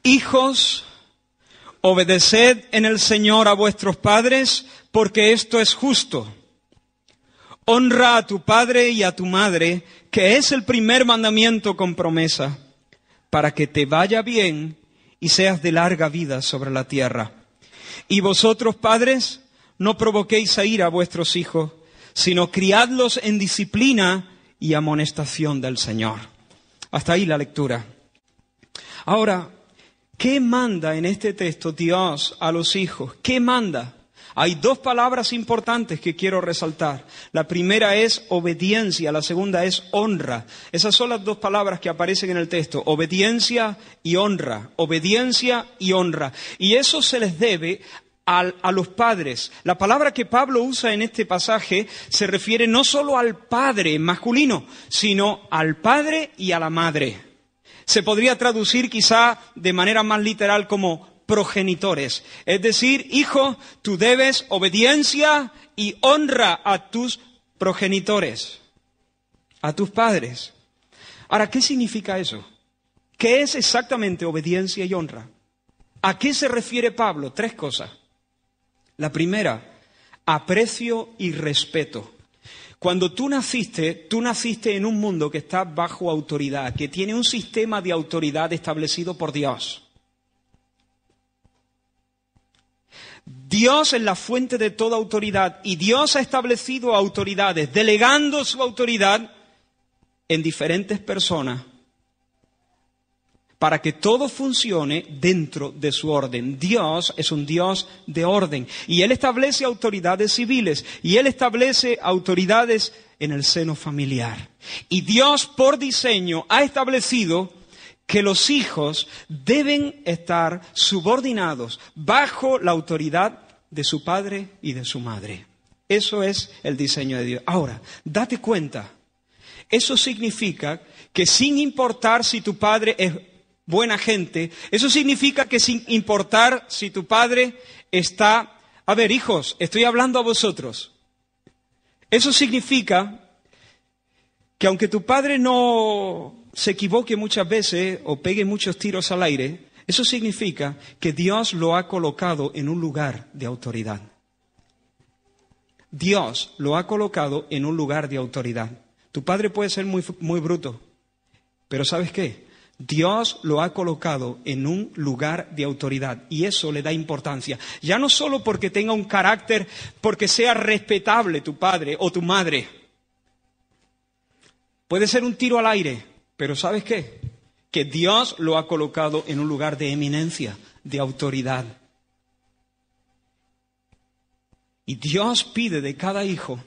Hijos, obedeced en el Señor a vuestros padres, porque esto es justo. Honra a tu padre y a tu madre, que es el primer mandamiento con promesa, para que te vaya bien y seas de larga vida sobre la tierra. Y vosotros, padres, no provoquéis a ira a vuestros hijos, sino criadlos en disciplina y amonestación del Señor. Hasta ahí la lectura. Ahora, ¿qué manda en este texto Dios a los hijos? ¿Qué manda? Hay dos palabras importantes que quiero resaltar. La primera es obediencia, la segunda es honra. Esas son las dos palabras que aparecen en el texto, obediencia y honra, obediencia y honra. Y eso se les debe a los padres. La palabra que Pablo usa en este pasaje se refiere no solo al padre masculino, sino al padre y a la madre. Se podría traducir quizá de manera más literal como progenitores. Es decir, hijo, tú debes obediencia y honra a tus progenitores, a tus padres. Ahora, ¿qué significa eso? ¿Qué es exactamente obediencia y honra? ¿A qué se refiere Pablo? Tres cosas. La primera, aprecio y respeto. Cuando tú naciste en un mundo que está bajo autoridad, que tiene un sistema de autoridad establecido por Dios. Dios es la fuente de toda autoridad y Dios ha establecido autoridades, delegando su autoridad en diferentes personas para que todo funcione dentro de su orden. Dios es un Dios de orden y Él establece autoridades civiles y Él establece autoridades en el seno familiar. Y Dios, por diseño, ha establecido que los hijos deben estar subordinados bajo la autoridad de su padre y de su madre. Eso es el diseño de Dios. Ahora, date cuenta, eso significa que sin importar si tu padre es buena gente, eso significa que sin importar si tu padre está... A ver, hijos, estoy hablando a vosotros. Eso significa que aunque tu padre no se equivoque muchas veces o pegue muchos tiros al aire, eso significa que Dios lo ha colocado en un lugar de autoridad. Dios lo ha colocado en un lugar de autoridad. Tu padre puede ser muy bruto, pero ¿sabes qué? Dios lo ha colocado en un lugar de autoridad y eso le da importancia. Ya no solo porque tenga un carácter, porque sea respetable tu padre o tu madre. Puede ser un tiro al aire, pero ¿sabes qué? Que Dios lo ha colocado en un lugar de eminencia, de autoridad. Y Dios pide de cada hijo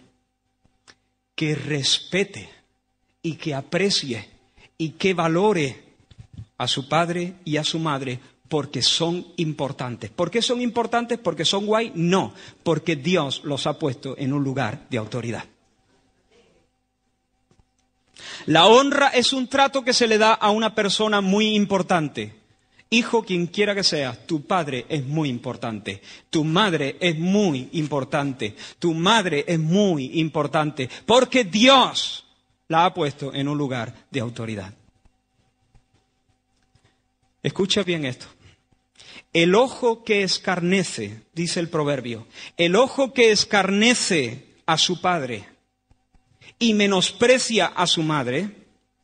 que respete y que aprecie y que valore a su padre y a su madre porque son importantes. ¿Por qué son importantes? ¿Porque son guay? No, porque Dios los ha puesto en un lugar de autoridad. La honra es un trato que se le da a una persona muy importante. Hijo, quien quiera que seas, tu padre es muy importante, tu madre es muy importante, tu madre es muy importante, porque Dios la ha puesto en un lugar de autoridad. Escucha bien esto. El ojo que escarnece, dice el proverbio, el ojo que escarnece a su padre y menosprecia a su madre,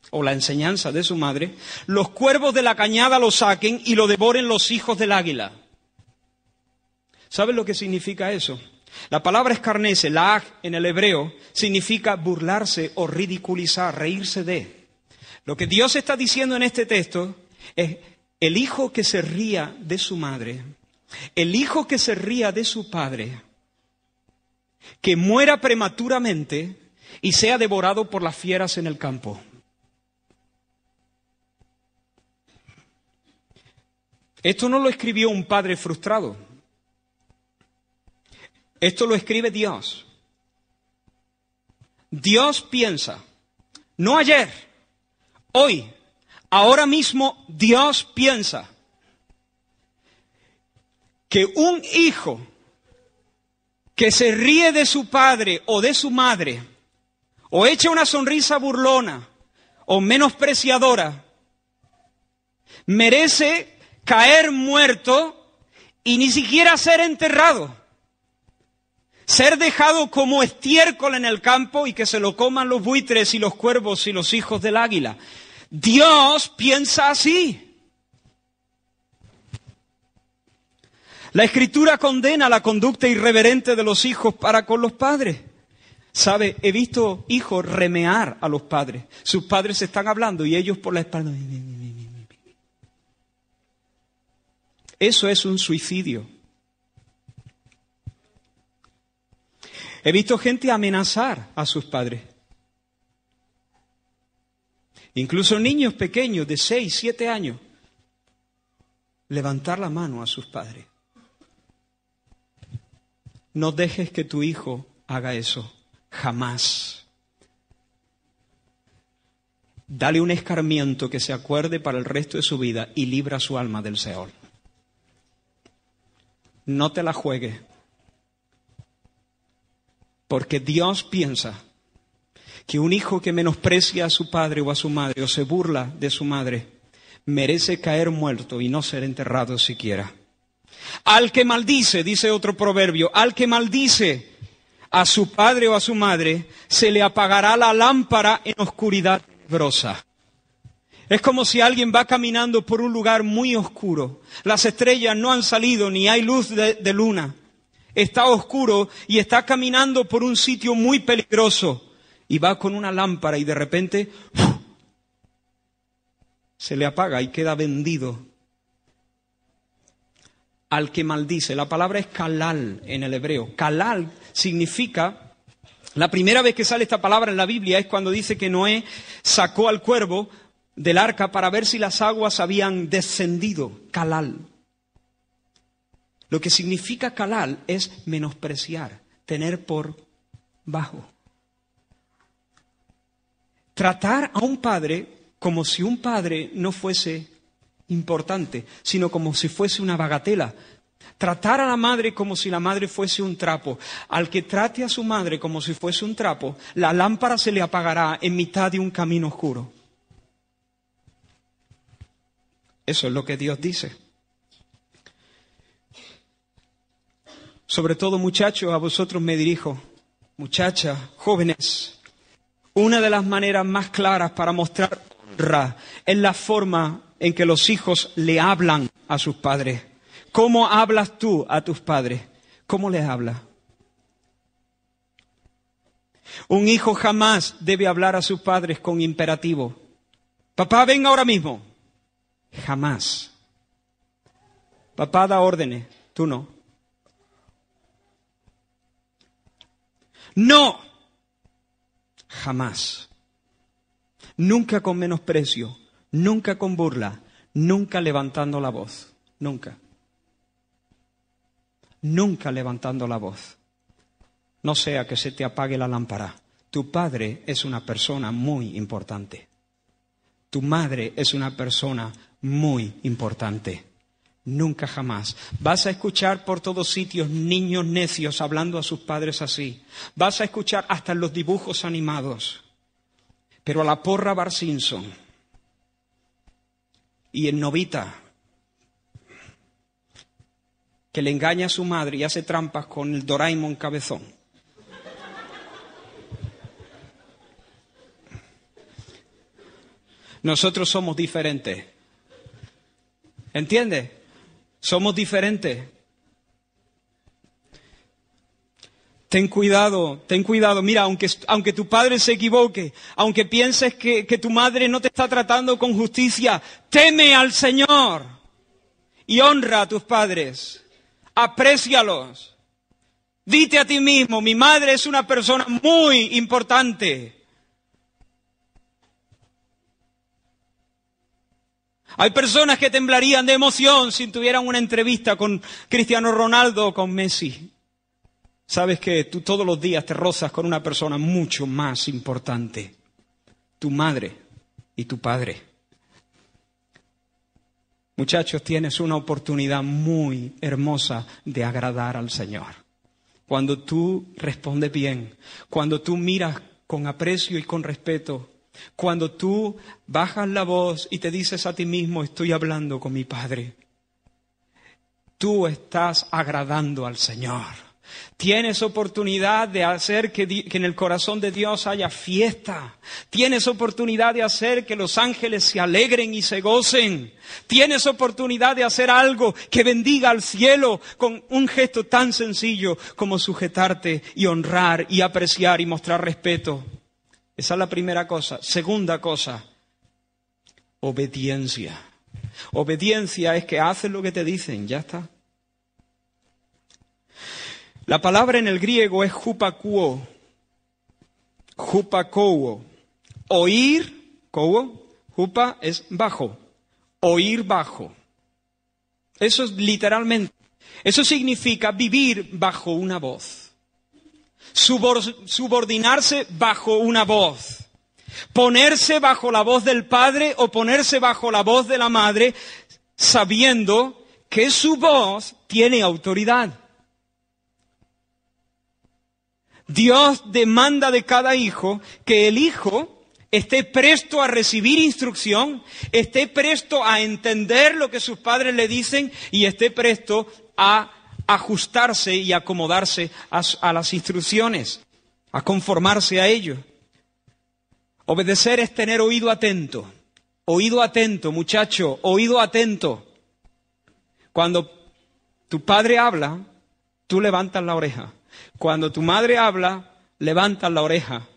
o la enseñanza de su madre, los cuervos de la cañada lo saquen y lo devoren los hijos del águila. ¿Sabes lo que significa eso? La palabra escarnece, la en el hebreo, significa burlarse o ridiculizar, reírse de. Lo que Dios está diciendo en este texto es: el hijo que se ría de su madre, el hijo que se ría de su padre, que muera prematuramente y sea devorado por las fieras en el campo. Esto no lo escribió un padre frustrado. Esto lo escribe Dios. Dios piensa, no ayer, hoy, ahora mismo Dios piensa que un hijo que se ríe de su padre o de su madre, o echa una sonrisa burlona o menospreciadora, merece caer muerto y ni siquiera ser enterrado. Ser dejado como estiércol en el campo y que se lo coman los buitres y los cuervos y los hijos del águila. Dios piensa así. La Escritura condena la conducta irreverente de los hijos para con los padres. ¿Sabe? He visto hijos remear a los padres. Sus padres están hablando y ellos por la espalda. Eso es un suicidio. He visto gente amenazar a sus padres. Incluso niños pequeños de 6, 7 años. Levantar la mano a sus padres. No dejes que tu hijo haga eso. Jamás. Dale un escarmiento que se acuerde para el resto de su vida y libra su alma del Seol. No te la juegues. Porque Dios piensa que un hijo que menosprecia a su padre o a su madre o se burla de su madre merece caer muerto y no ser enterrado siquiera. Al que maldice, dice otro proverbio, al que maldice a su padre o a su madre, se le apagará la lámpara en oscuridad tenebrosa. Es como si alguien va caminando por un lugar muy oscuro. Las estrellas no han salido ni hay luz de luna. Está oscuro y está caminando por un sitio muy peligroso. Y va con una lámpara y de repente se le apaga y queda vendido. Al que maldice. La palabra es kalal en el hebreo. Kalal significa, la primera vez que sale esta palabra en la Biblia es cuando dice que Noé sacó al cuervo del arca para ver si las aguas habían descendido. Kalal. Lo que significa kalal es menospreciar, tener por bajo. Tratar a un padre como si un padre no fuese importante, sino como si fuese una bagatela. Tratar a la madre como si la madre fuese un trapo. Al que trate a su madre como si fuese un trapo, la lámpara se le apagará en mitad de un camino oscuro. Eso es lo que Dios dice. Sobre todo, muchachos, a vosotros me dirijo. Muchachas, jóvenes, una de las maneras más claras para mostrar honra es la forma en que los hijos le hablan a sus padres. ¿Cómo hablas tú a tus padres? ¿Cómo les hablas? Un hijo jamás debe hablar a sus padres con imperativo. Papá, ven ahora mismo. Jamás. Papá da órdenes, tú no. No. Jamás. Nunca con menosprecio, nunca con burla, nunca levantando la voz. Nunca. Nunca levantando la voz. No sea que se te apague la lámpara. Tu padre es una persona muy importante. Tu madre es una persona muy importante. Nunca jamás. Vas a escuchar por todos sitios niños necios hablando a sus padres así. Vas a escuchar hasta en los dibujos animados. Pero a la porra Bart Simpson y el Novita, que le engaña a su madre y hace trampas con el Doraemon cabezón. Nosotros somos diferentes. ¿Entiendes? Somos diferentes. Ten cuidado. Mira, aunque tu padre se equivoque, aunque pienses que tu madre no te está tratando con justicia, teme al Señor y honra a tus padres. Aprécialos. Dite a ti mismo, mi madre es una persona muy importante. Hay personas que temblarían de emoción si tuvieran una entrevista con Cristiano Ronaldo o con Messi. Sabes que tú todos los días te rozas con una persona mucho más importante. Tu madre y tu padre. Muchachos, tienes una oportunidad muy hermosa de agradar al Señor. Cuando tú respondes bien, cuando tú miras con aprecio y con respeto, cuando tú bajas la voz y te dices a ti mismo, estoy hablando con mi Padre. tú estás agradando al Señor. Tienes oportunidad de hacer que en el corazón de Dios haya fiesta. Tienes oportunidad de hacer que los ángeles se alegren y se gocen. Tienes oportunidad de hacer algo que bendiga al cielo con un gesto tan sencillo como sujetarte y honrar y apreciar y mostrar respeto. Esa es la primera cosa. Segunda cosa, obediencia. Obediencia es que haces lo que te dicen, ya está. La palabra en el griego es hupakuo. Hupakuo. Oír, kouo, hupa es bajo. Oír bajo. Eso es literalmente. Eso significa vivir bajo una voz. Subordinarse bajo una voz. Ponerse bajo la voz del padre o ponerse bajo la voz de la madre, sabiendo que su voz tiene autoridad. Dios demanda de cada hijo que el hijo esté presto a recibir instrucción, esté presto a entender lo que sus padres le dicen y esté presto a ajustarse y acomodarse a las instrucciones, a conformarse a ello. Obedecer es tener oído atento. Oído atento, muchacho, oído atento. Cuando tu padre habla, tú levantas la oreja. Cuando tu madre habla, levantas la oreja.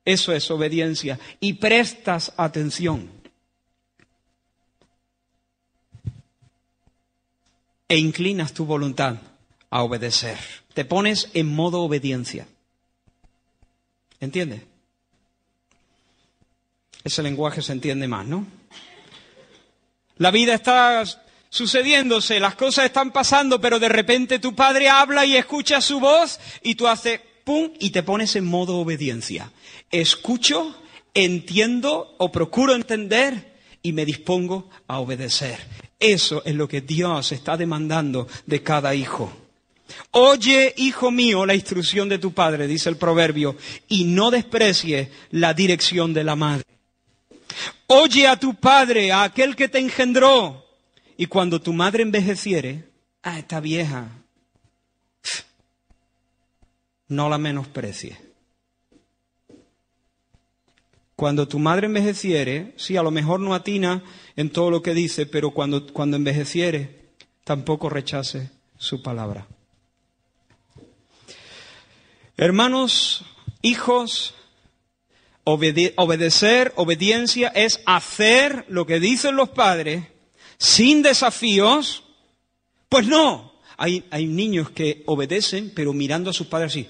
Eso es obediencia. Y prestas atención. E inclinas tu voluntad a obedecer. Te pones en modo obediencia. ¿Entiendes? Ese lenguaje se entiende más, ¿no? La vida está sucediéndose, las cosas están pasando, pero de repente tu padre habla y escuchas su voz y tú haces pum y te pones en modo obediencia. Escucho, entiendo o procuro entender y me dispongo a obedecer. Eso es lo que Dios está demandando de cada hijo. Oye, hijo mío, la instrucción de tu padre, dice el proverbio, y no desprecies la dirección de la madre. Oye a tu padre, a aquel que te engendró. Y cuando tu madre envejeciere, esta vieja, no la menosprecies. Cuando tu madre envejeciere, sí, a lo mejor no atina en todo lo que dice, pero cuando envejeciere, tampoco rechace su palabra. Hermanos, hijos, obedecer, obediencia es hacer lo que dicen los padres sin desafíos. Pues no, hay niños que obedecen pero mirando a sus padres así.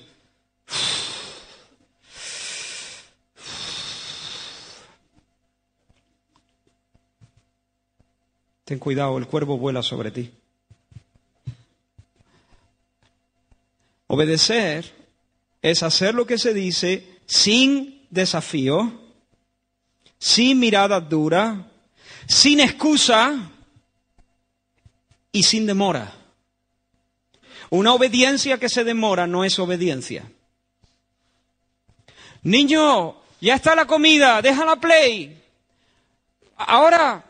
Ten cuidado, el cuervo vuela sobre ti. Obedecer es hacer lo que se dice sin desafío, sin mirada dura, sin excusa y sin demora. Una obediencia que se demora no es obediencia. Niño, ya está la comida, deja la play. Ahora.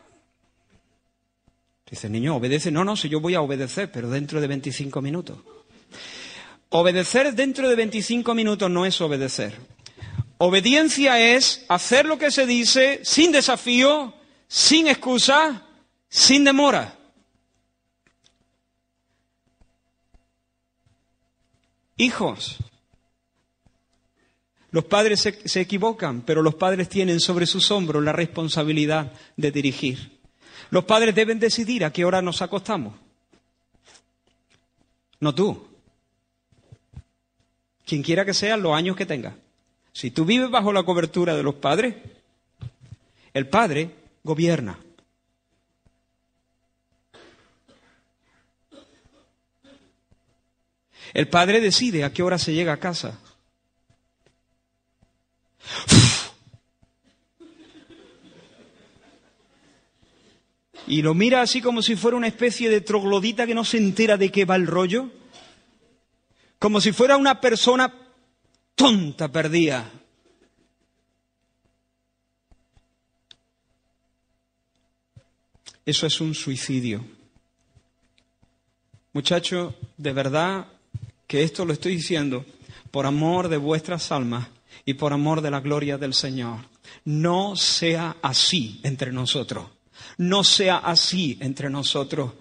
Dice, niño, obedece. No, si yo voy a obedecer, pero dentro de 25 minutos. Obedecer dentro de 25 minutos no es obedecer. Obediencia es hacer lo que se dice sin desafío, sin excusa, sin demora. Hijos, los padres se equivocan, pero los padres tienen sobre sus hombros la responsabilidad de dirigir. Los padres deben decidir a qué hora nos acostamos. No tú. Quien quiera que sean los años que tengas. Si tú vives bajo la cobertura de los padres, el padre gobierna. El padre decide a qué hora se llega a casa. Y lo mira así como si fuera una especie de troglodita que no se entera de qué va el rollo. Como si fuera una persona tonta, perdida. Eso es un suicidio. Muchachos, de verdad que esto lo estoy diciendo por amor de vuestras almas y por amor de la gloria del Señor. No sea así entre nosotros. No sea así entre nosotros.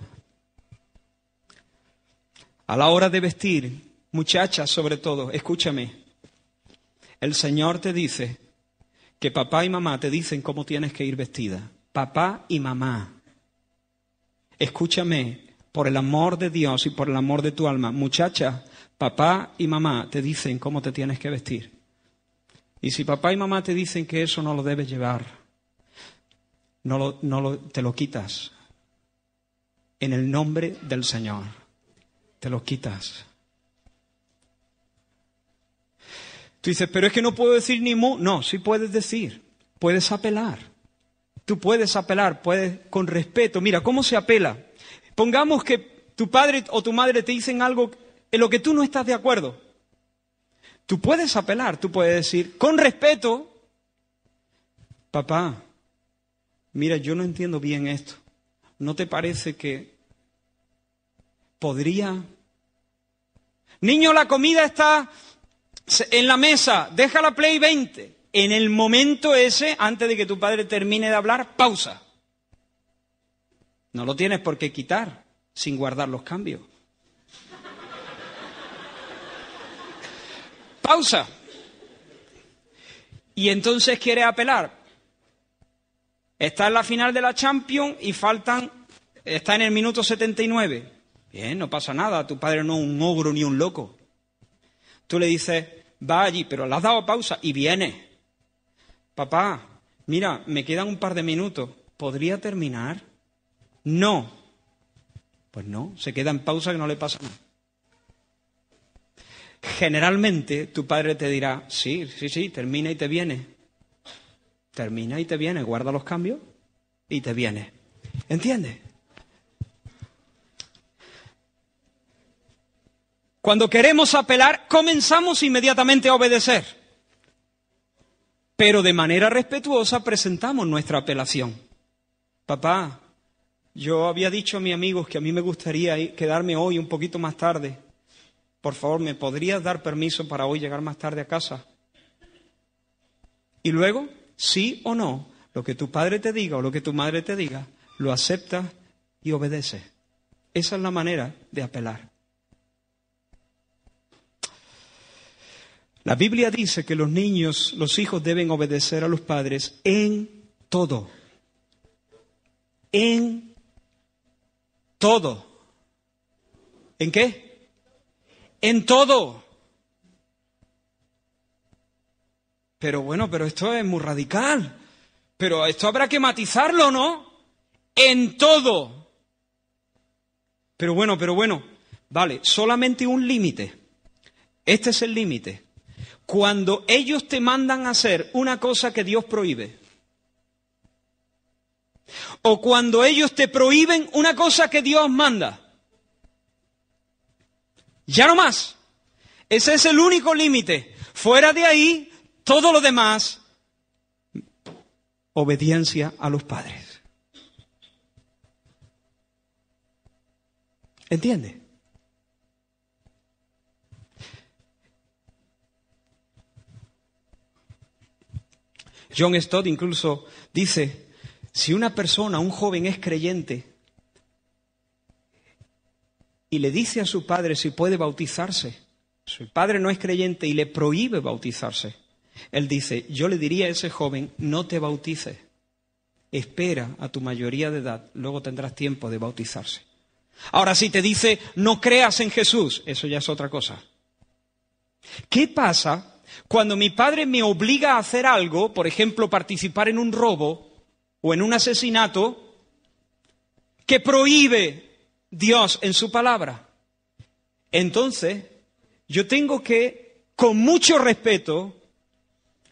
A la hora de vestir, muchachas sobre todo, escúchame. El Señor te dice que papá y mamá te dicen cómo tienes que ir vestida. Papá y mamá. Escúchame, por el amor de Dios y por el amor de tu alma. Muchacha, papá y mamá te dicen cómo te tienes que vestir. Y si papá y mamá te dicen que eso no lo debes llevar, te lo quitas. En el nombre del Señor, te lo quitas. Tú dices, pero es que no puedo decir ni mu. No, sí puedes decir, puedes apelar. Tú puedes apelar, puedes con respeto. Mira, ¿cómo se apela? Pongamos que tu padre o tu madre te dicen algo en lo que tú no estás de acuerdo. Tú puedes apelar, tú puedes decir, con respeto, papá, mira, yo no entiendo bien esto. ¿No te parece que podría? Niño, la comida está en la mesa, deja la Play 20. En el momento ese, antes de que tu padre termine de hablar, pausa. No lo tienes por qué quitar sin guardar los cambios. Pausa. Y entonces quiere apelar. Está en la final de la Champions y está en el minuto 79. Bien, no pasa nada, tu padre no es un ogro ni un loco. Tú le dices, va allí, pero le has dado pausa y viene. Papá, mira, me quedan un par de minutos, ¿podría terminar? No. Pues no, se queda en pausa que no le pasa nada. Generalmente tu padre te dirá, sí, termina y te viene. Termina y te viene, guarda los cambios y te viene. ¿Entiendes? Cuando queremos apelar, comenzamos inmediatamente a obedecer. Pero de manera respetuosa presentamos nuestra apelación. Papá, yo había dicho a mis amigos que a mí me gustaría quedarme hoy un poquito más tarde. Por favor, ¿me podrías dar permiso para hoy llegar más tarde a casa? Y luego, sí o no, lo que tu padre te diga o lo que tu madre te diga, lo aceptas y obedeces. Esa es la manera de apelar. La Biblia dice que los niños, los hijos deben obedecer a los padres en todo. En todo. ¿En qué? En todo. Pero bueno, pero esto es muy radical. Pero esto habrá que matizarlo, ¿no? En todo. Pero bueno. Vale, solamente un límite. Este es el límite. Cuando ellos te mandan a hacer una cosa que Dios prohíbe. O cuando ellos te prohíben una cosa que Dios manda. Ya no más. Ese es el único límite. Fuera de ahí, todo lo demás, obediencia a los padres. ¿Entiende? John Stott incluso dice, si una persona, un joven es creyente, y le dice a su padre si puede bautizarse, su padre no es creyente y le prohíbe bautizarse, él dice, yo le diría a ese joven, no te bautices, espera a tu mayoría de edad, luego tendrás tiempo de bautizarse. Ahora, si te dice, no creas en Jesús, eso ya es otra cosa. ¿Qué pasa cuando mi padre me obliga a hacer algo, por ejemplo, participar en un robo o en un asesinato, que prohíbe Dios en su palabra? Entonces, yo tengo que, con mucho respeto,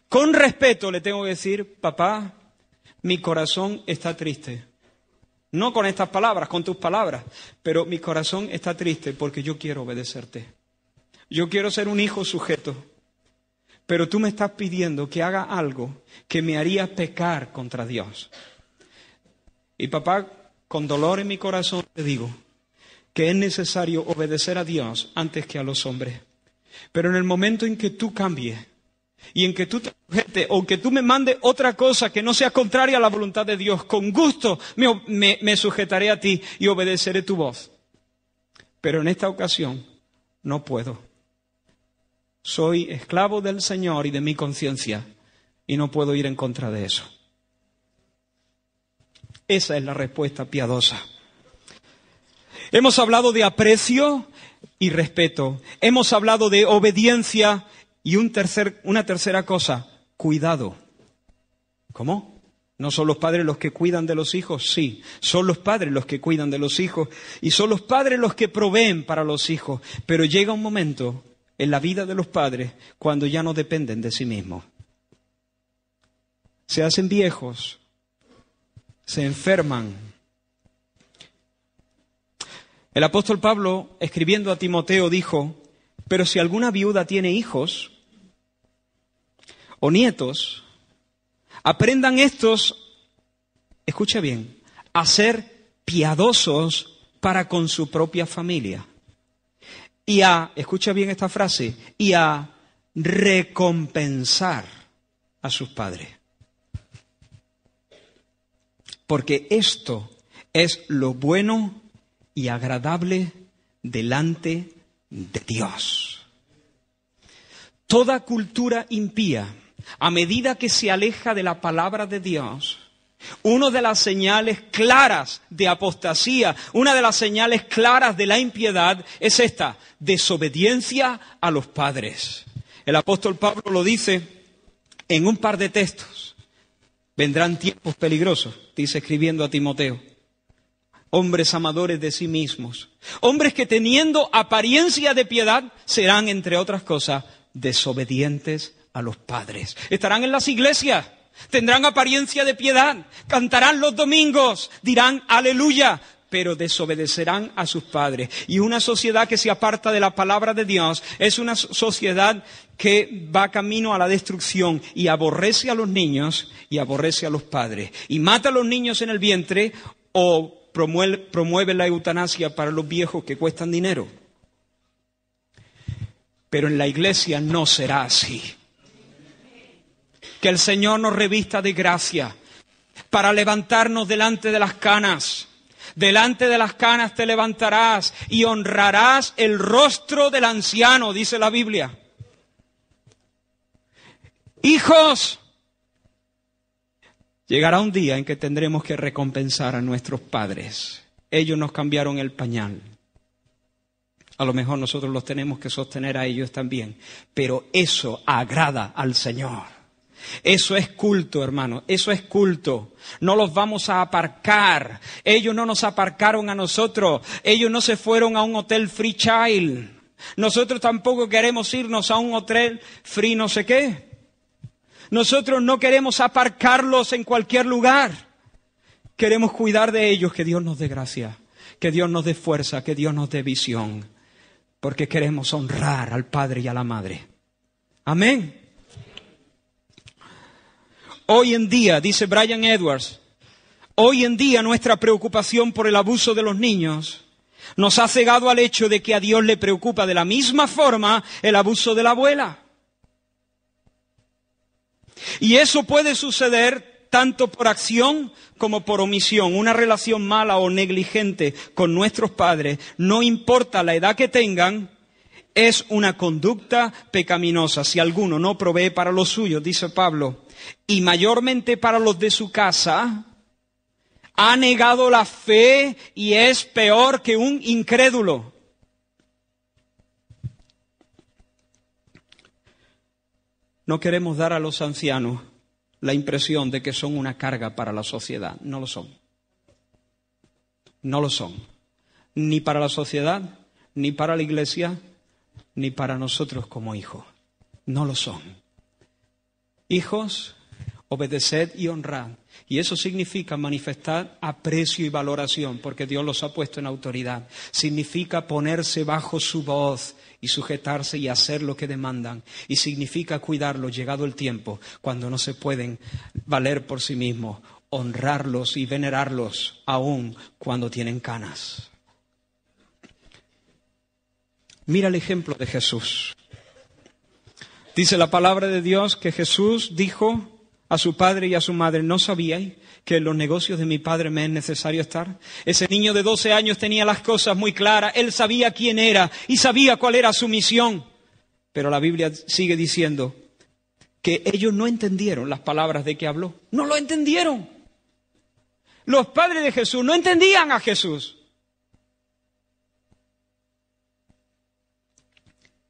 con respeto le tengo que decir, papá, mi corazón está triste. No con estas palabras, con tus palabras, pero mi corazón está triste porque yo quiero obedecerte. Yo quiero ser un hijo sujeto, pero tú me estás pidiendo que haga algo que me haría pecar contra Dios. Y papá, con dolor en mi corazón te digo que es necesario obedecer a Dios antes que a los hombres. Pero en el momento en que tú cambies y en que tú te sujetes o que tú me mandes otra cosa que no sea contraria a la voluntad de Dios, con gusto me sujetaré a ti y obedeceré tu voz. Pero en esta ocasión no puedo. Soy esclavo del Señor y de mi conciencia y no puedo ir en contra de eso. Esa es la respuesta piadosa. Hemos hablado de aprecio y respeto. Hemos hablado de obediencia y una tercera cosa, cuidado. ¿Cómo? ¿No son los padres los que cuidan de los hijos? Sí, son los padres los que cuidan de los hijos y son los padres los que proveen para los hijos. Pero llega un momento en la vida de los padres cuando ya no dependen de sí mismos. Se hacen viejos, se enferman. El apóstol Pablo, escribiendo a Timoteo, dijo, pero si alguna viuda tiene hijos o nietos, aprendan estos, escucha bien, a ser piadosos para con su propia familia. Y escucha bien esta frase, y a recompensar a sus padres. Porque esto es lo bueno y agradable delante de Dios. Toda cultura impía, a medida que se aleja de la palabra de Dios, una de las señales claras de apostasía, una de las señales claras de la impiedad es esta, desobediencia a los padres. El apóstol Pablo lo dice en un par de textos. Vendrán tiempos peligrosos, dice escribiendo a Timoteo. Hombres amadores de sí mismos. Hombres que teniendo apariencia de piedad serán, entre otras cosas, desobedientes a los padres. Estarán en las iglesias, tendrán apariencia de piedad, cantarán los domingos, dirán aleluya, pero desobedecerán a sus padres. Y una sociedad que se aparta de la palabra de Dios es una sociedad que va camino a la destrucción y aborrece a los niños y aborrece a los padres. Y mata a los niños en el vientre o promueve la eutanasia para los viejos que cuestan dinero. Pero en la iglesia no será así. Que el Señor nos revista de gracia para levantarnos delante de las canas. Delante de las canas te levantarás y honrarás el rostro del anciano, dice la Biblia. Hijos, llegará un día en que tendremos que recompensar a nuestros padres. Ellos nos cambiaron el pañal. A lo mejor nosotros los tenemos que sostener a ellos también. Pero eso agrada al Señor. Eso es culto, hermano. Eso es culto. No los vamos a aparcar. Ellos no nos aparcaron a nosotros. Ellos no se fueron a un hotel free child. Nosotros tampoco queremos irnos a un hotel free no sé qué. Nosotros no queremos aparcarlos en cualquier lugar. Queremos cuidar de ellos, que Dios nos dé gracia, que Dios nos dé fuerza, que Dios nos dé visión, porque queremos honrar al Padre y a la Madre. Amén. Hoy en día, dice Brian Edwards, hoy en día nuestra preocupación por el abuso de los niños nos ha cegado al hecho de que a Dios le preocupa de la misma forma el abuso de la abuela. Y eso puede suceder tanto por acción como por omisión. Una relación mala o negligente con nuestros padres, no importa la edad que tengan, es una conducta pecaminosa. Si alguno no provee para los suyos, dice Pablo, y mayormente para los de su casa, ha negado la fe y es peor que un incrédulo. No queremos dar a los ancianos la impresión de que son una carga para la sociedad. No lo son. No lo son. Ni para la sociedad, ni para la iglesia, ni para nosotros como hijos. No lo son. Hijos, obedeced y honrad. Y eso significa manifestar aprecio y valoración, porque Dios los ha puesto en autoridad. Significa ponerse bajo su voz y sujetarse y hacer lo que demandan. Y significa cuidarlos llegado el tiempo, cuando no se pueden valer por sí mismos, honrarlos y venerarlos aún cuando tienen canas. Mira el ejemplo de Jesús. Dice la palabra de Dios que Jesús dijo a su padre y a su madre: ¿no sabíais que en los negocios de mi padre me es necesario estar? Ese niño de 12 años tenía las cosas muy claras. Él sabía quién era y sabía cuál era su misión. Pero la Biblia sigue diciendo que ellos no entendieron las palabras de que habló. No lo entendieron. Los padres de Jesús no entendían a Jesús.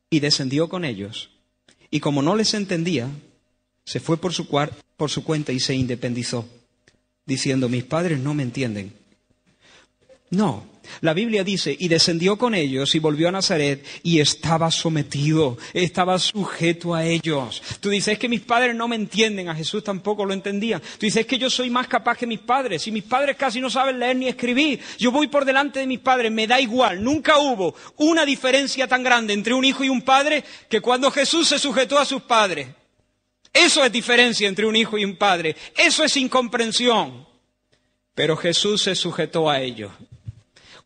Y descendió con ellos. Y como no les entendía, se fue por su cuenta y se independizó, diciendo: mis padres no me entienden. No, la Biblia dice: y descendió con ellos y volvió a Nazaret y estaba sometido, estaba sujeto a ellos. Tú dices: es que mis padres no me entienden. A Jesús tampoco lo entendían. Tú dices: es que yo soy más capaz que mis padres. Y mis padres casi no saben leer ni escribir. Yo voy por delante de mis padres, me da igual. Nunca hubo una diferencia tan grande entre un hijo y un padre que cuando Jesús se sujetó a sus padres. Eso es diferencia entre un hijo y un padre. Eso es incomprensión. Pero Jesús se sujetó a ellos.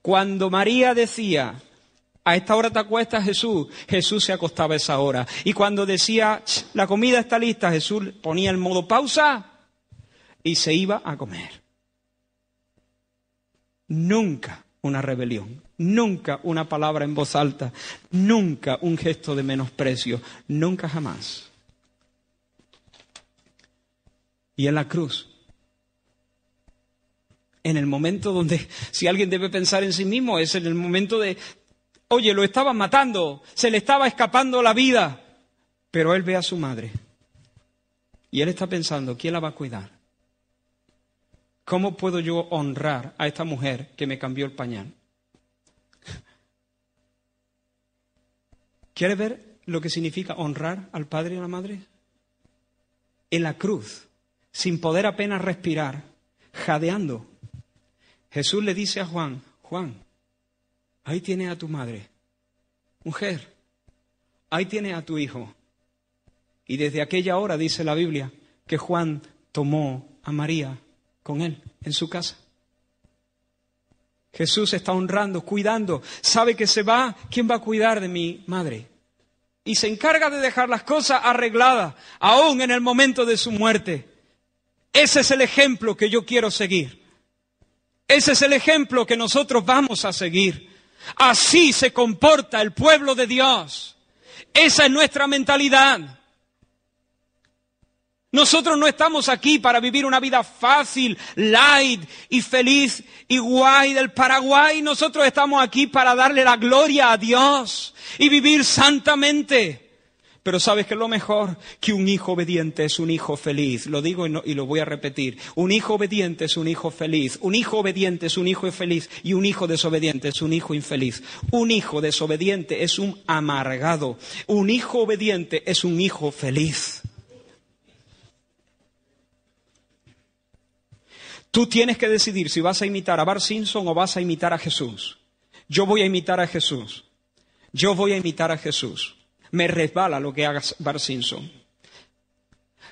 Cuando María decía: a esta hora te acuestas, Jesús, Jesús se acostaba a esa hora. Y cuando decía: la comida está lista, Jesús ponía el modo pausa y se iba a comer. Nunca una rebelión, nunca una palabra en voz alta, nunca un gesto de menosprecio, nunca jamás. Y en la cruz, en el momento donde, si alguien debe pensar en sí mismo, es en el momento de: oye, lo estaban matando, se le estaba escapando la vida. Pero él ve a su madre y él está pensando: ¿quién la va a cuidar? ¿Cómo puedo yo honrar a esta mujer que me cambió el pañal? ¿Quiere ver lo que significa honrar al padre y a la madre? En la cruz, sin poder apenas respirar, jadeando, Jesús le dice a Juan: Juan, ahí tienes a tu madre. Mujer, ahí tienes a tu hijo. Y desde aquella hora dice la Biblia que Juan tomó a María con él en su casa. Jesús está honrando, cuidando. Sabe que se va. ¿Quién va a cuidar de mi madre? Y se encarga de dejar las cosas arregladas, aún en el momento de su muerte. Ese es el ejemplo que yo quiero seguir. Ese es el ejemplo que nosotros vamos a seguir. Así se comporta el pueblo de Dios. Esa es nuestra mentalidad. Nosotros no estamos aquí para vivir una vida fácil, light y feliz y guay del Paraguay. Nosotros estamos aquí para darle la gloria a Dios y vivir santamente. Pero ¿sabes qué es lo mejor? Que un hijo obediente es un hijo feliz. Lo digo y lo voy a repetir. Un hijo obediente es un hijo feliz. Un hijo obediente es un hijo feliz. Y un hijo desobediente es un hijo infeliz. Un hijo desobediente es un amargado. Un hijo obediente es un hijo feliz. Tú tienes que decidir si vas a imitar a Bart Simpson o vas a imitar a Jesús. Yo voy a imitar a Jesús. Yo voy a imitar a Jesús. Me resbala lo que haga Bart Simpson.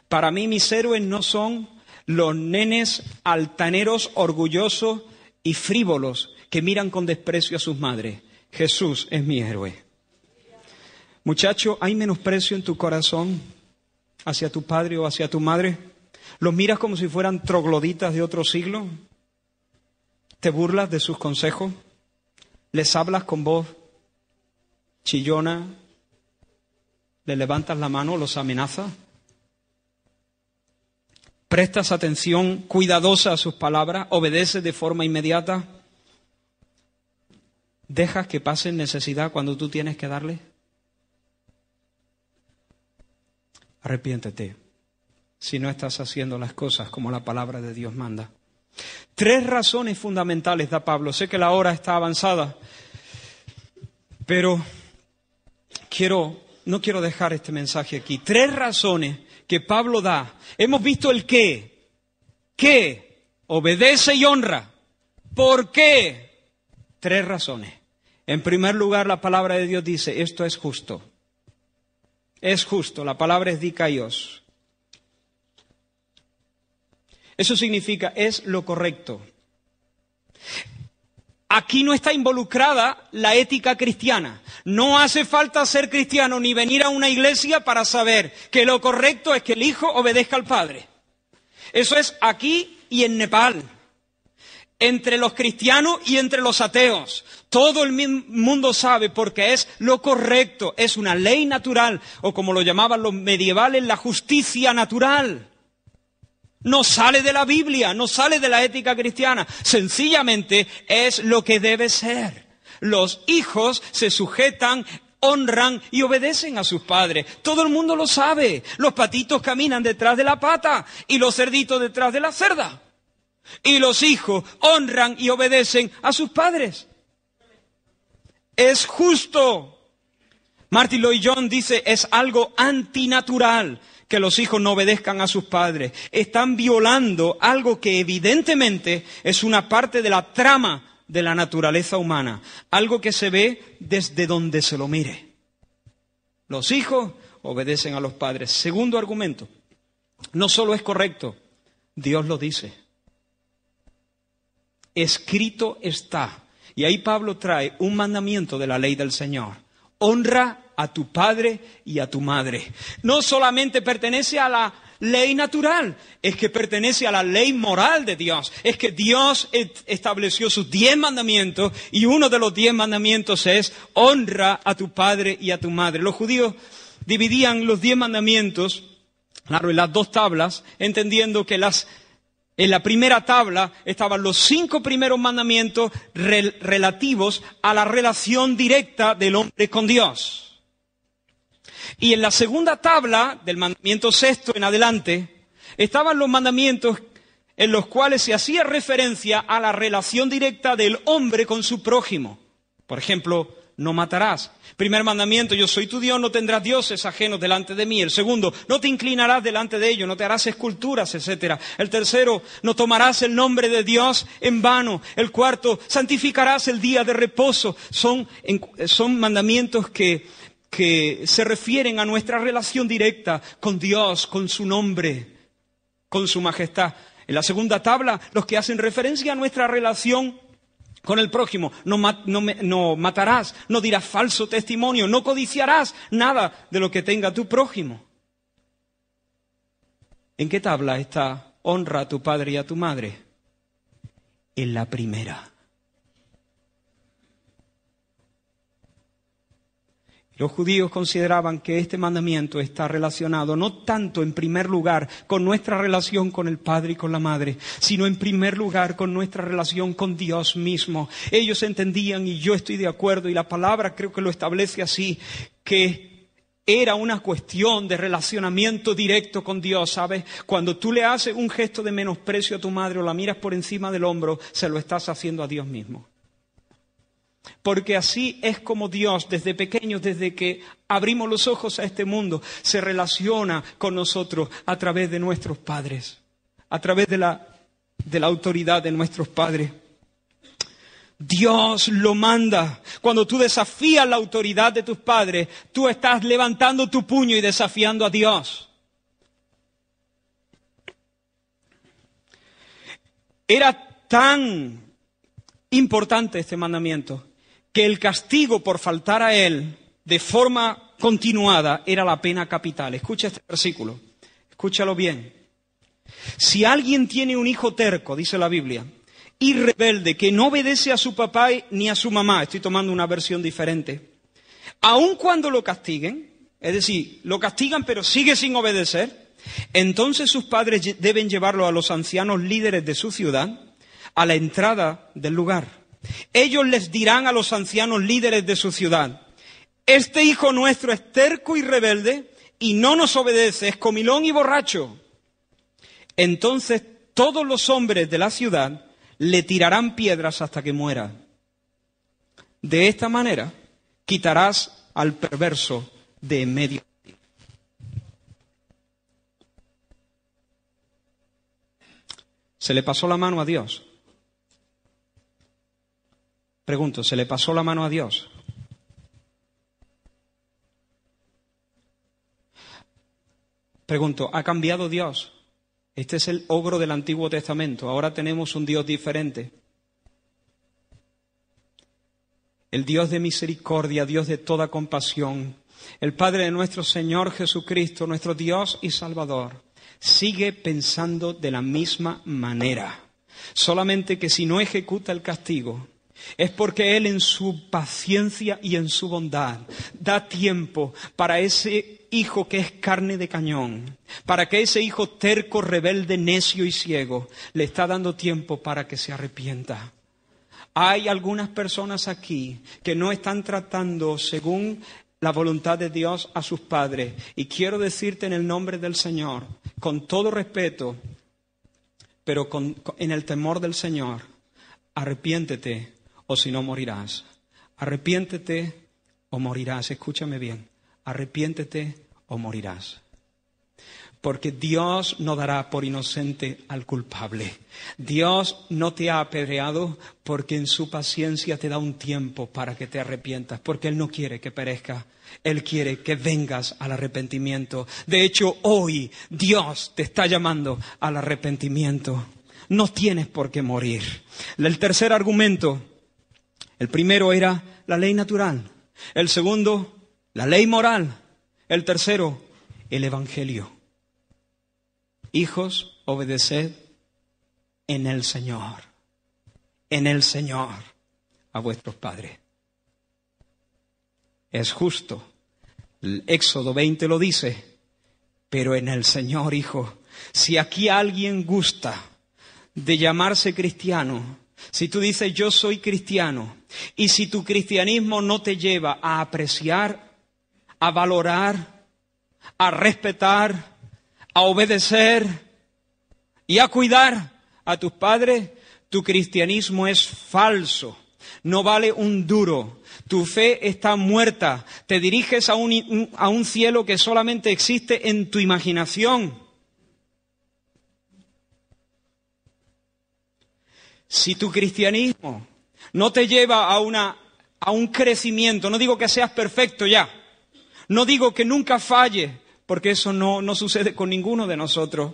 Para mí mis héroes no son los nenes altaneros, orgullosos y frívolos que miran con desprecio a sus madres. Jesús es mi héroe. Muchacho, ¿hay menosprecio en tu corazón hacia tu padre o hacia tu madre? ¿Los miras como si fueran trogloditas de otro siglo? ¿Te burlas de sus consejos? ¿Les hablas con voz chillona? ¿Le levantas la mano, los amenazas? ¿Prestas atención cuidadosa a sus palabras? ¿Obedeces de forma inmediata? ¿Dejas que pasen necesidad cuando tú tienes que darle? Arrepiéntete si no estás haciendo las cosas como la palabra de Dios manda. 3 razones fundamentales da Pablo. Sé que la hora está avanzada, pero no quiero dejar este mensaje aquí. 3 razones que Pablo da. Hemos visto el qué. ¿Qué? Obedece y honra. ¿Por qué? 3 razones. En primer lugar, la palabra de Dios dice: esto es justo. Es justo. La palabra es dikaios. Eso significa, es lo correcto. Aquí no está involucrada la ética cristiana. No hace falta ser cristiano ni venir a una iglesia para saber que lo correcto es que el hijo obedezca al padre. Eso es aquí y en Nepal, entre los cristianos y entre los ateos. Todo el mundo sabe porque es lo correcto, es una ley natural, o como lo llamaban los medievales, la justicia natural. No sale de la Biblia, no sale de la ética cristiana, sencillamente es lo que debe ser. Los hijos se sujetan, honran y obedecen a sus padres. Todo el mundo lo sabe. Los patitos caminan detrás de la pata y los cerditos detrás de la cerda. Y los hijos honran y obedecen a sus padres. Es justo. Martin Lloyd-Jones dice, es algo antinatural que los hijos no obedezcan a sus padres. Están violando algo que evidentemente es una parte de la trama de la naturaleza humana, algo que se ve desde donde se lo mire. Los hijos obedecen a los padres. Segundo argumento, no solo es correcto, Dios lo dice. Escrito está. Y ahí Pablo trae un mandamiento de la ley del Señor. Honra a tu padre y a tu madre. No solamente pertenece a la ley natural, es que pertenece a la ley moral de Dios. Es que Dios estableció sus 10 mandamientos y uno de los 10 mandamientos es honra a tu padre y a tu madre. Los judíos dividían los 10 mandamientos, claro, en las 2 tablas, entendiendo que en la primera tabla estaban los 5 primeros mandamientos relativos a la relación directa del hombre con Dios. Y en la segunda tabla, del mandamiento 6 en adelante, estaban los mandamientos en los cuales se hacía referencia a la relación directa del hombre con su prójimo. Por ejemplo, no matarás. Primer mandamiento, yo soy tu Dios, no tendrás dioses ajenos delante de mí. El segundo, no te inclinarás delante de ellos, no te harás esculturas, etc. El tercero, no tomarás el nombre de Dios en vano. El cuarto, santificarás el día de reposo. Son mandamientos que se refieren a nuestra relación directa con Dios, con su nombre, con su majestad. En la segunda tabla, los que hacen referencia a nuestra relación con el prójimo. No matarás, no dirás falso testimonio, no codiciarás nada de lo que tenga tu prójimo. ¿En qué tabla está honra a tu padre y a tu madre? En la primera. Los judíos consideraban que este mandamiento está relacionado no tanto en primer lugar con nuestra relación con el Padre y con la Madre, sino en primer lugar con nuestra relación con Dios mismo. Ellos entendían, y yo estoy de acuerdo, y la palabra creo que lo establece así, que era una cuestión de relacionamiento directo con Dios, ¿sabes? Cuando tú le haces un gesto de menosprecio a tu madre o la miras por encima del hombro, se lo estás haciendo a Dios mismo. Porque así es como Dios, desde pequeños, desde que abrimos los ojos a este mundo, se relaciona con nosotros a través de nuestros padres, a través de la autoridad de nuestros padres. Dios lo manda. Cuando tú desafías la autoridad de tus padres, tú estás levantando tu puño y desafiando a Dios. Era tan importante este mandamiento que el castigo por faltar a él de forma continuada era la pena capital. Escucha este versículo, escúchalo bien. Si alguien tiene un hijo terco, dice la Biblia, y rebelde, que no obedece a su papá ni a su mamá, estoy tomando una versión diferente, aun cuando lo castiguen, es decir, lo castigan pero sigue sin obedecer, entonces sus padres deben llevarlo a los ancianos líderes de su ciudad, a la entrada del lugar. Ellos les dirán a los ancianos líderes de su ciudad: este hijo nuestro es terco y rebelde y no nos obedece, es comilón y borracho. Entonces todos los hombres de la ciudad le tirarán piedras hasta que muera. De esta manera quitarás al perverso de en medio de ti. ¿Se le pasó la mano a Dios? Pregunto, ¿se le pasó la mano a Dios? Pregunto, ¿ha cambiado Dios? Este es el ogro del Antiguo Testamento. Ahora tenemos un Dios diferente. el Dios de misericordia, Dios de toda compasión, el Padre de nuestro Señor Jesucristo, nuestro Dios y Salvador, sigue pensando de la misma manera. Solamente que si no ejecuta el castigo, es porque Él en su paciencia y en su bondad da tiempo para ese hijo que es carne de cañón, para que ese hijo terco, rebelde, necio y ciego, le está dando tiempo para que se arrepienta. Hay algunas personas aquí que no están tratando según la voluntad de Dios a sus padres. Y quiero decirte en el nombre del Señor, con todo respeto, pero en el temor del Señor, arrepiéntete o si no morirás. Arrepiéntete o morirás. Escúchame bien. Arrepiéntete o morirás. Porque Dios no dará por inocente al culpable. Dios no te ha apedreado porque en su paciencia te da un tiempo para que te arrepientas. Porque Él no quiere que perezcas. Él quiere que vengas al arrepentimiento. De hecho, hoy Dios te está llamando al arrepentimiento. No tienes por qué morir. El tercer argumento, el primero era la ley natural. El segundo, la ley moral. El tercero, el Evangelio. Hijos, obedeced en el Señor a vuestros padres. Es justo. El Éxodo 20 lo dice, pero en el Señor, hijo. Si aquí alguien gusta de llamarse cristiano, si tú dices yo soy cristiano, y si tu cristianismo no te lleva a apreciar, a valorar, a respetar, a obedecer y a cuidar a tus padres, tu cristianismo es falso, no vale un duro, tu fe está muerta, te diriges a un cielo que solamente existe en tu imaginación. Si tu cristianismo no te lleva a un crecimiento, no digo que seas perfecto ya, no digo que nunca falles, porque eso no sucede con ninguno de nosotros.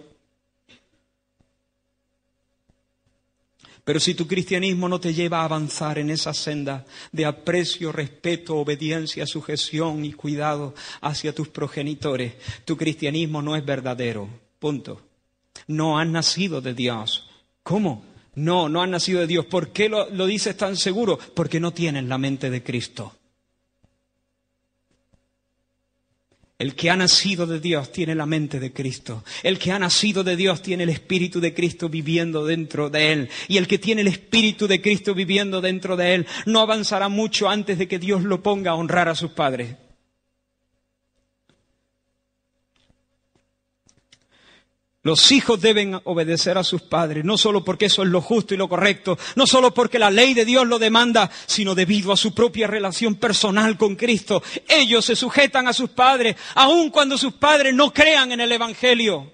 Pero si tu cristianismo no te lleva a avanzar en esa senda de aprecio, respeto, obediencia, sujeción y cuidado hacia tus progenitores, tu cristianismo no es verdadero. Punto. No has nacido de Dios. ¿Cómo? No has nacido de Dios. ¿Por qué lo dices tan seguro? Porque no tienes la mente de Cristo. El que ha nacido de Dios tiene la mente de Cristo. El que ha nacido de Dios tiene el Espíritu de Cristo viviendo dentro de él. Y el que tiene el Espíritu de Cristo viviendo dentro de él no avanzará mucho antes de que Dios lo ponga a honrar a sus padres. Los hijos deben obedecer a sus padres, no solo porque eso es lo justo y lo correcto, no solo porque la ley de Dios lo demanda, sino debido a su propia relación personal con Cristo. Ellos se sujetan a sus padres, aun cuando sus padres no crean en el Evangelio.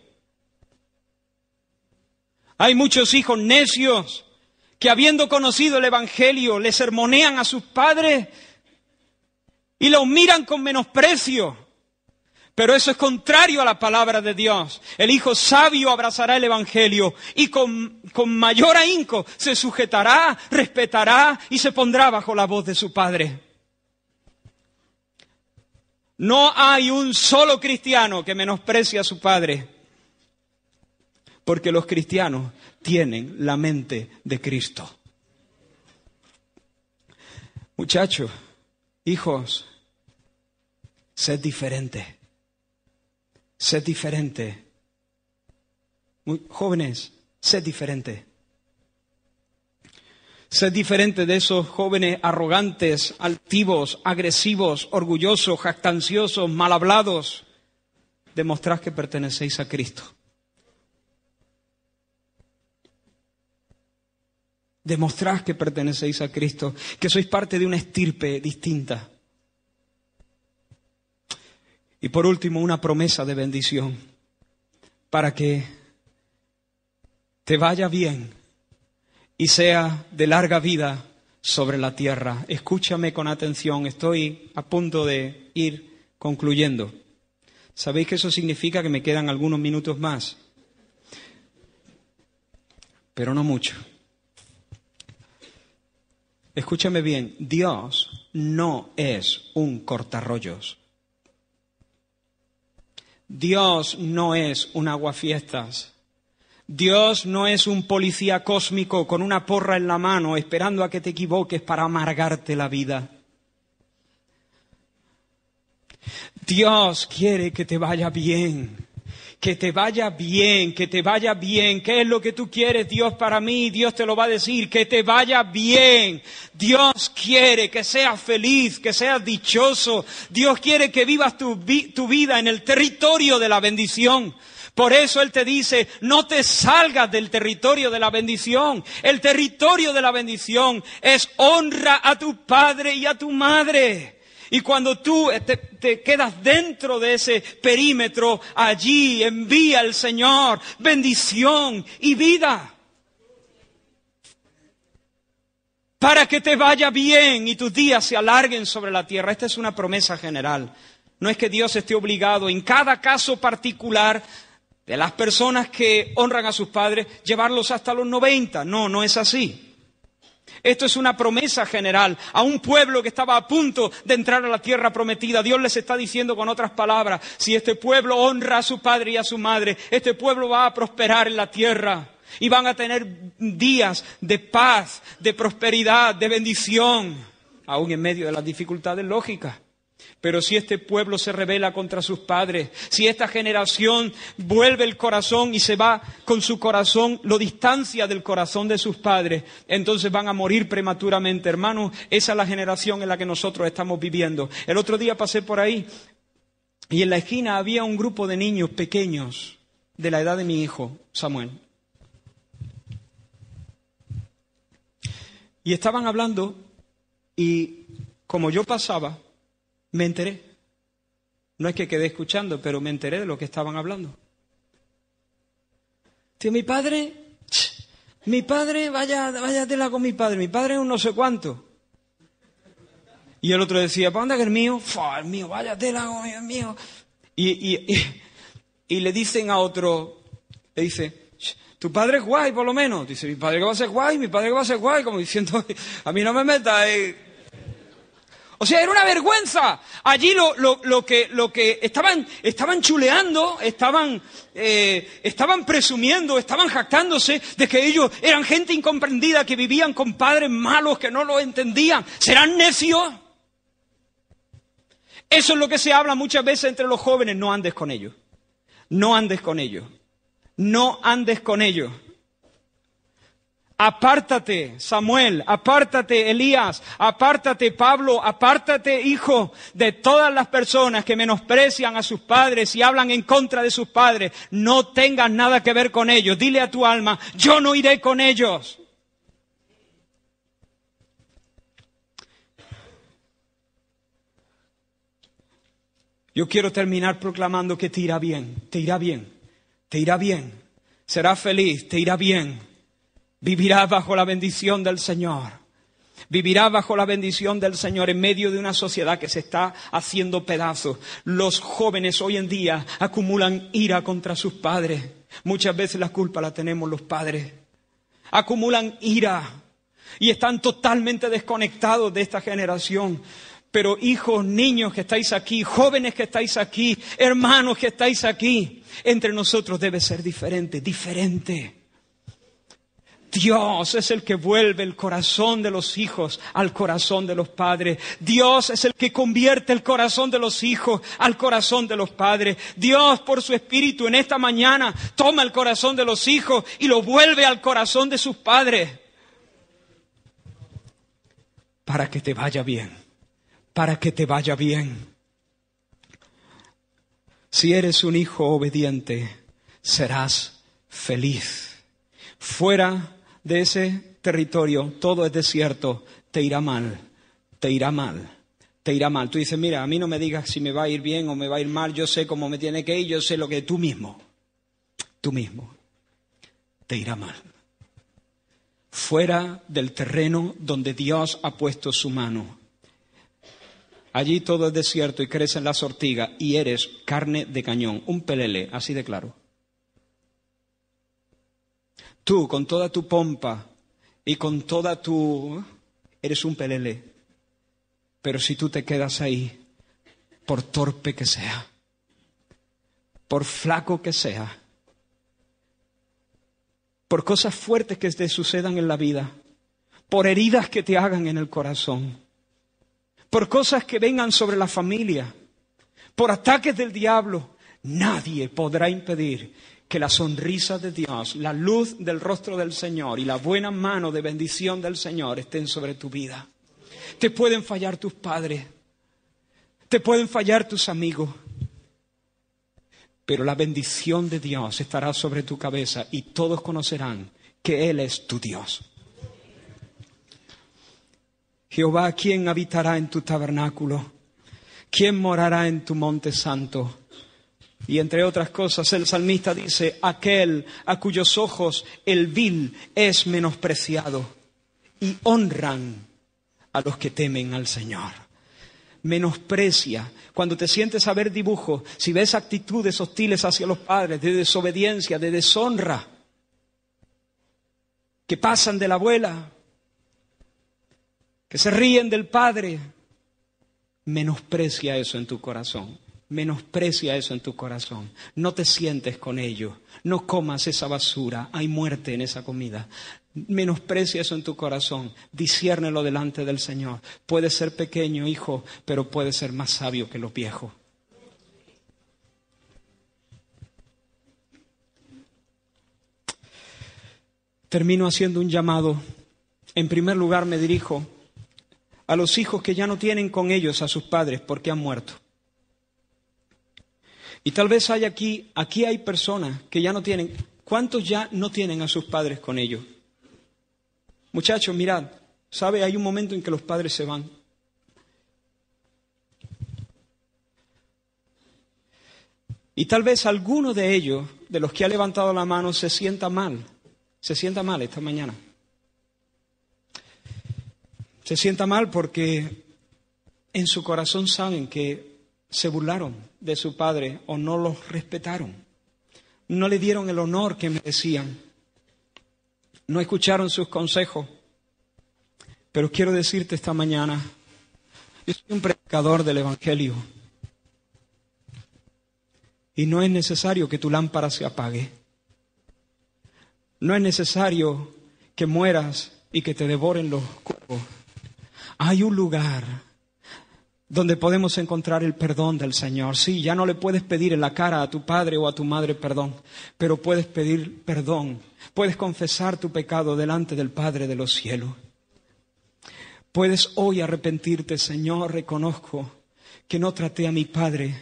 Hay muchos hijos necios que, habiendo conocido el Evangelio, le sermonean a sus padres y los miran con menosprecio. Pero eso es contrario a la palabra de Dios. El hijo sabio abrazará el Evangelio y con mayor ahínco se sujetará, respetará y se pondrá bajo la voz de su padre. No hay un solo cristiano que menosprecie a su padre, porque los cristianos tienen la mente de Cristo. Muchachos, hijos, sed diferentes. Sed diferente. Jóvenes, sed diferente. Sed diferente de esos jóvenes arrogantes, altivos, agresivos, orgullosos, jactanciosos, mal hablados. Demostrad que pertenecéis a Cristo. Demostrad que pertenecéis a Cristo, que sois parte de una estirpe distinta. Y por último, una promesa de bendición para que te vaya bien y sea de larga vida sobre la tierra. Escúchame con atención, estoy a punto de ir concluyendo. ¿Sabéis que eso significa que me quedan algunos minutos más? Pero no mucho. Escúchame bien, Dios no es un cortarrollos. Dios no es un aguafiestas. Dios no es un policía cósmico con una porra en la mano esperando a que te equivoques para amargarte la vida. Dios quiere que te vaya bien. Que te vaya bien, que te vaya bien. ¿Qué es lo que tú quieres, Dios, para mí? Dios te lo va a decir, que te vaya bien. Dios quiere que seas feliz, que seas dichoso. Dios quiere que vivas tu vida en el territorio de la bendición. Por eso Él te dice, no te salgas del territorio de la bendición. El territorio de la bendición es honra a tu padre y a tu madre. Y cuando tú te quedas dentro de ese perímetro, allí envía el Señor bendición y vida. Para que te vaya bien y tus días se alarguen sobre la tierra. Esta es una promesa general. No es que Dios esté obligado en cada caso particular de las personas que honran a sus padres, llevarlos hasta los 90. No, no es así. Esto es una promesa general a un pueblo que estaba a punto de entrar a la tierra prometida. Dios les está diciendo con otras palabras, si este pueblo honra a su padre y a su madre, este pueblo va a prosperar en la tierra y van a tener días de paz, de prosperidad, de bendición, aún en medio de las dificultades lógicas. Pero si este pueblo se rebela contra sus padres, si esta generación vuelve el corazón y se va con su corazón, lo distancia del corazón de sus padres, entonces van a morir prematuramente. Hermanos, esa es la generación en la que nosotros estamos viviendo. El otro día pasé por ahí y en la esquina había un grupo de niños pequeños de la edad de mi hijo, Samuel. Y estaban hablando y como yo pasaba, me enteré. No es que quedé escuchando, pero me enteré de lo que estaban hablando. Tío, mi padre, vaya tela con mi padre es un no sé cuánto. Y el otro decía, ¿para dónde es el mío? El mío, vaya tela con el mío. Y le dicen a otro, le dice, tu padre es guay por lo menos. Dice, mi padre que va a ser guay, como diciendo, a mí no me metas. O sea, era una vergüenza. Allí lo que estaban chuleando, estaban presumiendo, estaban jactándose de que ellos eran gente incomprendida, que vivían con padres malos, que no lo entendían. ¿Serán necios? Eso es lo que se habla muchas veces entre los jóvenes. No andes con ellos. No andes con ellos. No andes con ellos. Apártate, Samuel, apártate, Elías, apártate, Pablo, apártate, hijo, de todas las personas que menosprecian a sus padres y hablan en contra de sus padres. No tengas nada que ver con ellos. Dile a tu alma, yo no iré con ellos. Yo quiero terminar proclamando que te irá bien, te irá bien, te irá bien. Serás feliz, te irá bien. Vivirás bajo la bendición del Señor. Vivirás bajo la bendición del Señor en medio de una sociedad que se está haciendo pedazos. Los jóvenes hoy en día acumulan ira contra sus padres. Muchas veces la culpa la tenemos los padres. Acumulan ira y están totalmente desconectados de esta generación. Pero hijos, niños que estáis aquí, jóvenes que estáis aquí, hermanos que estáis aquí, entre nosotros debe ser diferente. Dios es el que vuelve el corazón de los hijos al corazón de los padres. Dios es el que convierte el corazón de los hijos al corazón de los padres. Dios, por su Espíritu, en esta mañana toma el corazón de los hijos y lo vuelve al corazón de sus padres. Para que te vaya bien. Para que te vaya bien. Si eres un hijo obediente, serás feliz. Fuera de ese territorio, todo es desierto, te irá mal, te irá mal, te irá mal. Tú dices, mira, a mí no me digas si me va a ir bien o me va a ir mal, yo sé cómo me tiene que ir, yo sé lo que tú mismo, te irá mal. Fuera del terreno donde Dios ha puesto su mano. Allí todo es desierto y crecen las ortigas y eres carne de cañón, un pelele, así de claro. Tú, con toda tu pompa y con toda tu... eres un pelele. Pero si tú te quedas ahí, por torpe que sea, por flaco que sea, por cosas fuertes que te sucedan en la vida, por heridas que te hagan en el corazón, por cosas que vengan sobre la familia, por ataques del diablo, nadie podrá impedir que la sonrisa de Dios, la luz del rostro del Señor y la buena mano de bendición del Señor estén sobre tu vida. Te pueden fallar tus padres, te pueden fallar tus amigos, pero la bendición de Dios estará sobre tu cabeza y todos conocerán que Él es tu Dios. Jehová, ¿quién habitará en tu tabernáculo? ¿Quién morará en tu monte santo? Y entre otras cosas, el salmista dice, aquel a cuyos ojos el vil es menospreciado y honran a los que temen al Señor. Menosprecia. Cuando te sientes a ver dibujos, si ves actitudes hostiles hacia los padres, de desobediencia, de deshonra, que pasan de la abuela, que se ríen del padre, menosprecia eso en tu corazón. Menosprecia eso en tu corazón. No te sientes con ellos. No comas esa basura. Hay muerte en esa comida. Menosprecia eso en tu corazón. Disciérnelo delante del Señor. Puede ser pequeño, hijo, pero puede ser más sabio que los viejos. Termino haciendo un llamado. En primer lugar me dirijo a los hijos que ya no tienen con ellos a sus padres porque han muerto. Y tal vez hay aquí hay personas que ya no tienen. ¿Cuántos ya no tienen a sus padres con ellos? Muchachos, mirad, ¿sabe? Hay un momento en que los padres se van. Y tal vez alguno de ellos, de los que ha levantado la mano, se sienta mal. Se sienta mal esta mañana. Se sienta mal porque en su corazón saben que se burlaron de su padre o no los respetaron. No le dieron el honor que merecían. No escucharon sus consejos. Pero quiero decirte esta mañana, yo soy un predicador del Evangelio. Y no es necesario que tu lámpara se apague. No es necesario que mueras y que te devoren los cuervos. Hay un lugar donde podemos encontrar el perdón del Señor. Sí, ya no le puedes pedir en la cara a tu padre o a tu madre perdón, pero puedes pedir perdón. Puedes confesar tu pecado delante del Padre de los cielos. Puedes hoy arrepentirte, Señor, reconozco que no traté a mi padre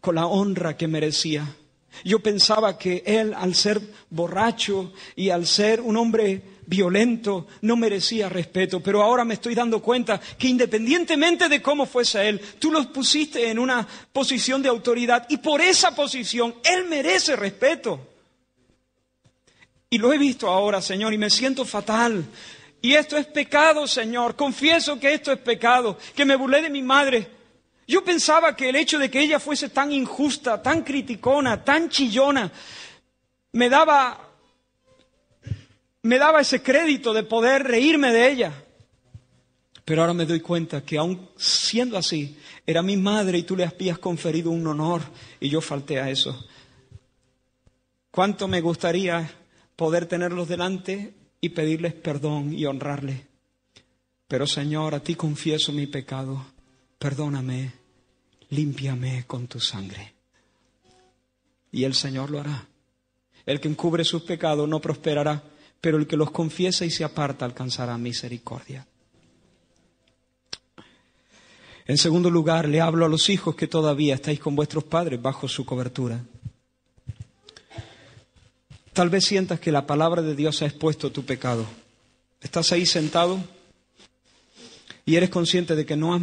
con la honra que merecía. Yo pensaba que él, al ser borracho y al ser un hombre violento, no merecía respeto, pero ahora me estoy dando cuenta que independientemente de cómo fuese él, tú lo pusiste en una posición de autoridad y por esa posición él merece respeto. Y lo he visto ahora, Señor, y me siento fatal. Y esto es pecado, Señor. Confieso que esto es pecado, que me burlé de mi madre. Yo pensaba que el hecho de que ella fuese tan injusta, tan criticona, tan chillona, me daba ese crédito de poder reírme de ella. Pero ahora me doy cuenta que aun siendo así, era mi madre y tú le habías conferido un honor y yo falté a eso. ¿Cuánto me gustaría poder tenerlos delante y pedirles perdón y honrarles? Pero Señor, a ti confieso mi pecado. Perdóname, límpiame con tu sangre. Y el Señor lo hará. El que encubre sus pecados no prosperará, pero el que los confiesa y se aparta alcanzará misericordia. En segundo lugar, le hablo a los hijos que todavía estáis con vuestros padres bajo su cobertura. Tal vez sientas que la palabra de Dios ha expuesto tu pecado. Estás ahí sentado y eres consciente de que no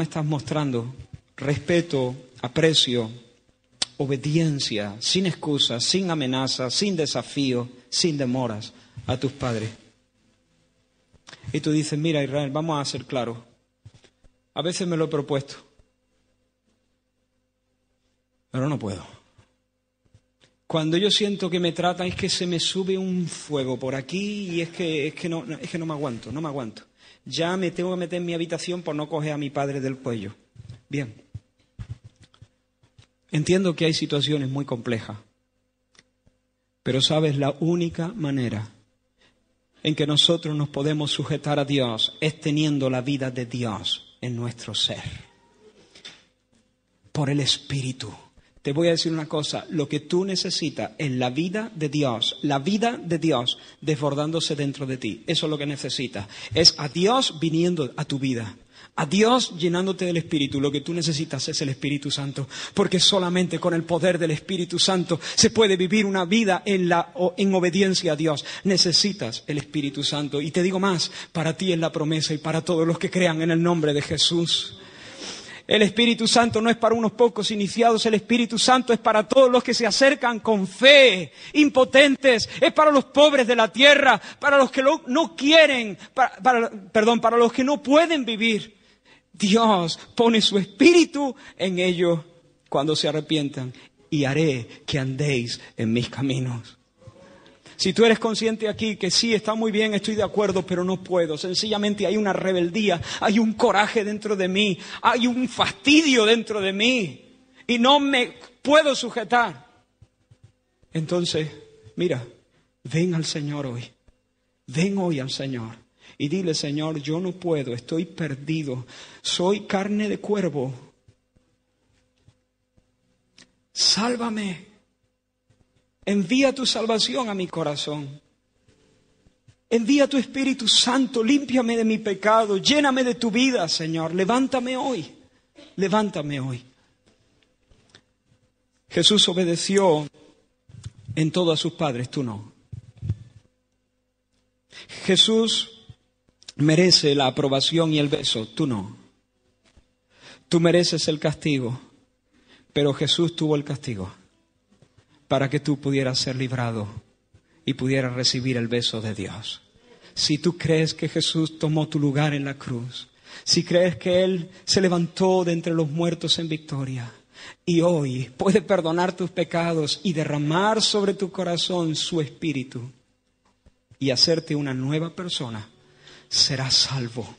estás mostrando respeto, aprecio, obediencia, sin excusas, sin amenazas, sin desafío, sin demoras a tus padres. Y tú dices, mira Israel, vamos a ser claros. A veces me lo he propuesto, pero no puedo. Cuando yo siento que me tratan es que se me sube un fuego por aquí y es que no me aguanto. Ya me tengo que meter en mi habitación por no coger a mi padre del cuello. Bien. Entiendo que hay situaciones muy complejas. Pero sabes, la única manera en que nosotros nos podemos sujetar a Dios es teniendo la vida de Dios en nuestro ser. Por el Espíritu. Te voy a decir una cosa, lo que tú necesitas es la vida de Dios desbordándose dentro de ti. Eso es lo que necesitas. Es a Dios viniendo a tu vida. A Dios llenándote del Espíritu. Lo que tú necesitas es el Espíritu Santo. Porque solamente con el poder del Espíritu Santo se puede vivir una vida en obediencia a Dios. Necesitas el Espíritu Santo. Y te digo más, para ti es la promesa y para todos los que crean en el nombre de Jesús. El Espíritu Santo no es para unos pocos iniciados, el Espíritu Santo es para todos los que se acercan con fe, impotentes, es para los pobres de la tierra, para los que no quieren, para los que no pueden vivir. Dios pone su Espíritu en ellos cuando se arrepientan y haré que andéis en mis caminos. Si tú eres consciente aquí que sí, está muy bien, estoy de acuerdo, pero no puedo. Sencillamente hay una rebeldía, hay un coraje dentro de mí, hay un fastidio dentro de mí y no me puedo sujetar. Entonces, mira, ven al Señor hoy. Ven hoy al Señor y dile, Señor, yo no puedo, estoy perdido, soy carne de cuervo. Sálvame. Envía tu salvación a mi corazón. Envía tu Espíritu Santo, límpiame de mi pecado, lléname de tu vida, Señor. Levántame hoy, levántame hoy. Jesús obedeció en todo a sus padres, tú no. Jesús merece la aprobación y el beso, tú no. Tú mereces el castigo, pero Jesús tuvo el castigo para que tú pudieras ser librado y pudieras recibir el beso de Dios. Si tú crees que Jesús tomó tu lugar en la cruz, si crees que Él se levantó de entre los muertos en victoria y hoy puede perdonar tus pecados y derramar sobre tu corazón su Espíritu y hacerte una nueva persona, serás salvo.